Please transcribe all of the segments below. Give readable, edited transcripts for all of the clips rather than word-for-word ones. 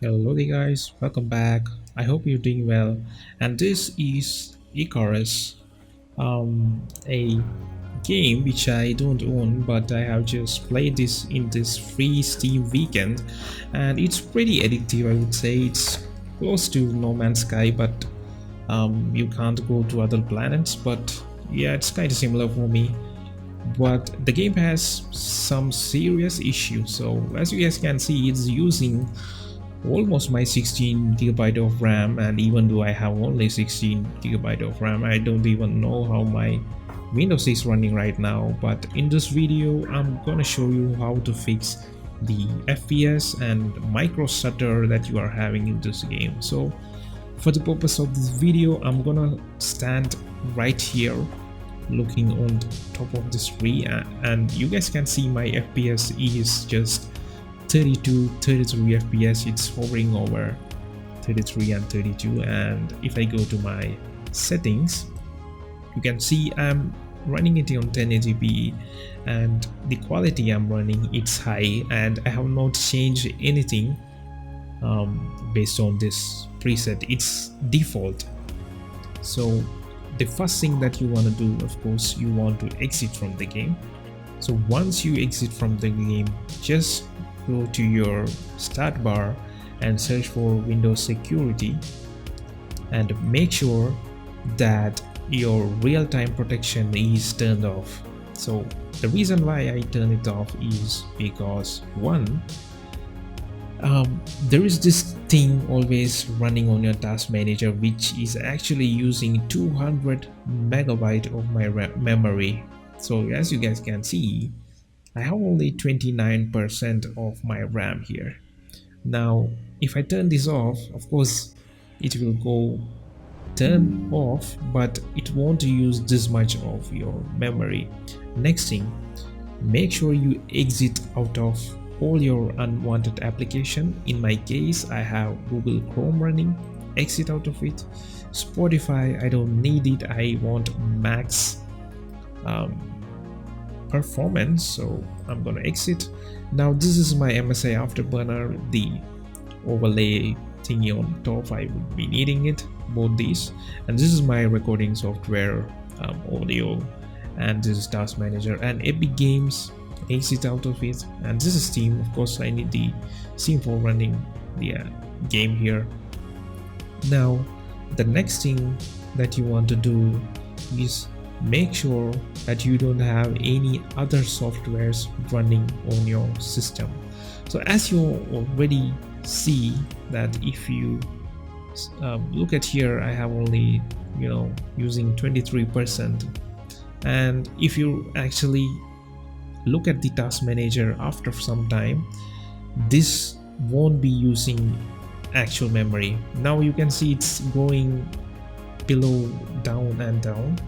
Hello there guys, welcome back. I hope you're doing well. And this is ICARUS, a game which I don't own, but I have just played this in this free Steam weekend, and it's pretty addictive. I would say it's close to No Man's Sky, but you can't go to other planets. But yeah, it's kind of similar for me. But the game has some serious issues. So as you guys can see, it's using almost my 16 GB of RAM, and even though I have only 16 GB of RAM, I don't even know how my Windows is running right now. But in this video I'm gonna show you how to fix the FPS and micro stutter that you are having in this game. So for the purpose of this video, I'm gonna stand right here looking on top of this tree, and you guys can see my FPS is just 32 33 fps. It's hovering over 33 and 32, and if I go to my settings, you can see I'm running it on 1080p, and the quality I'm running, it's high, and I have not changed anything based on this preset. It's default. So the first thing that you want to do, of course, you want to exit from the game. So once you exit from the game, just go to your start bar and search for Windows Security, and make sure that your real-time protection is turned off. So the reason why I turn it off is because one, there is this thing always running on your task manager which is actually using 200 megabyte of my memory. So as you guys can see, I have only 29% of my RAM here. Now if I turn this off, of course it will go turn off, but it won't use this much of your memory. Next thing, make sure you exit out of all your unwanted application. In my case, I have Google Chrome running. Exit out of it. Spotify, I don't need it. I want max performance, so I'm gonna exit. Now this is my MSI Afterburner, the overlay thingy on top. I would be needing it, both these. And this is my recording software, audio, and this is task manager and Epic Games. Exit out of it. And this is Steam. Of course I need the Steam for running the game here. Now the next thing that you want to do is make sure that you don't have any other softwares running on your system. So as you already see that if you look at here, I have only using 23%, and if you actually look at the task manager after some time, this won't be using actual memory. Now you can see it's going below, down and down,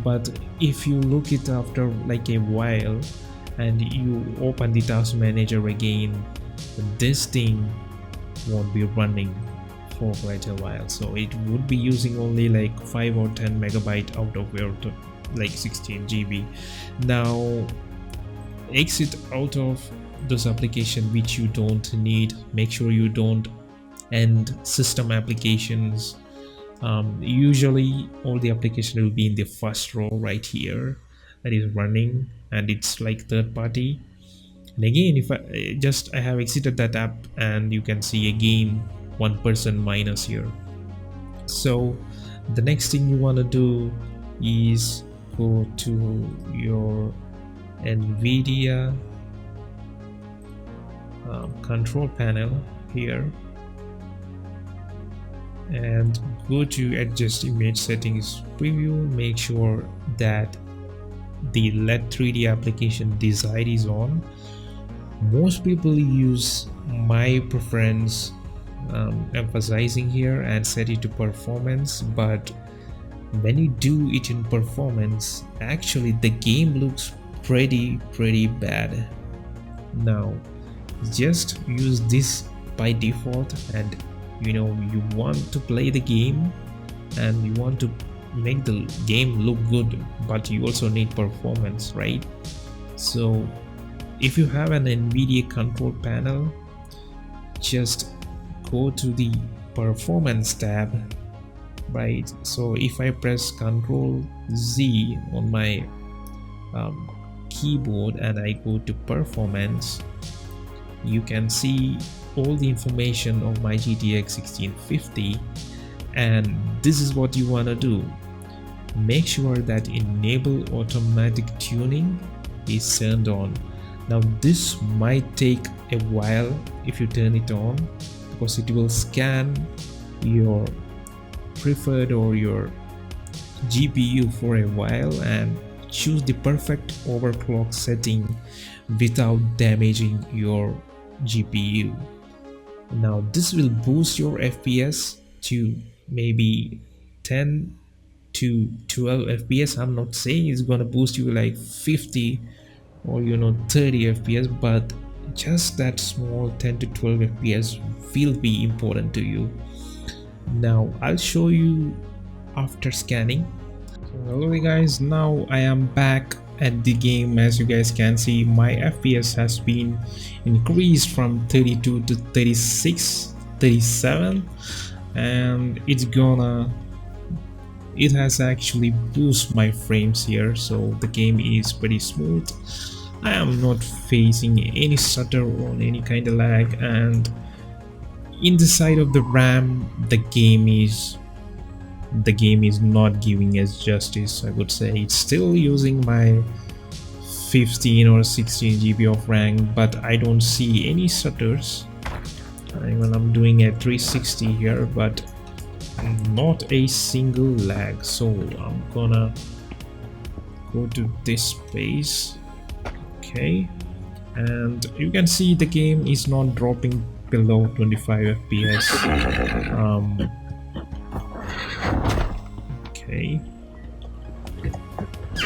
but if you look it after like a while and you open the task manager again, this thing won't be running for quite a while. So it would be using only like 5 or 10 megabyte out of your like 16 GB. Now exit out of this application which you don't need. Make sure you don't end system applications. Usually all the application will be in the first row right here that is running, and it's like third party. And again, if I have exited that app, and you can see again 1% minus here. So the next thing you want to do is go to your Nvidia control panel here, and go to adjust image settings preview. Make sure that the let 3D application design is on. Most people use my preference, emphasizing here, and set it to performance, but when you do it in performance, actually the game looks pretty bad. Now just use this by default, and you want to play the game and you want to make the game look good, but you also need performance, right? So if you have an Nvidia control panel, just go to the performance tab, right? So if I press Ctrl Z on my keyboard and I go to performance, you can see all the information of my GTX 1650, and this is what you want to do. Make sure that enable automatic tuning is turned on. Now this might take a while if you turn it on, because it will scan your preferred or your GPU for a while and choose the perfect overclock setting without damaging your GPU. Now this will boost your FPS to maybe 10 to 12 FPS. I'm not saying it's gonna boost you like 50 or 30 FPS, but just that small 10 to 12 FPS will be important to you. Now I'll show you after scanning. So hello guys, now I am back at the game. As you guys can see, my FPS has been increased from 32 to 36, 37, and it has actually boosted my frames here, so the game is pretty smooth. I am not facing any stutter or any kind of lag, and in the side of the RAM, the game is not giving us justice. I would say it's still using my 15 or 16 GB of RAM, but I don't see any stutters. When I'm doing a 360 here, but not a single lag. So I'm gonna go to this space, okay, and you can see the game is not dropping below 25 FPS. Okay, I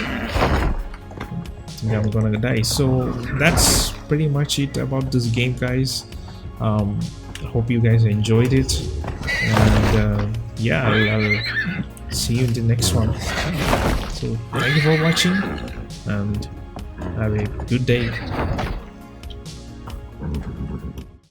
think I'm gonna die. So that's pretty much it about this game, guys. Hope you guys enjoyed it, and yeah, I'll see you in the next one. So thank you for watching and have a good day.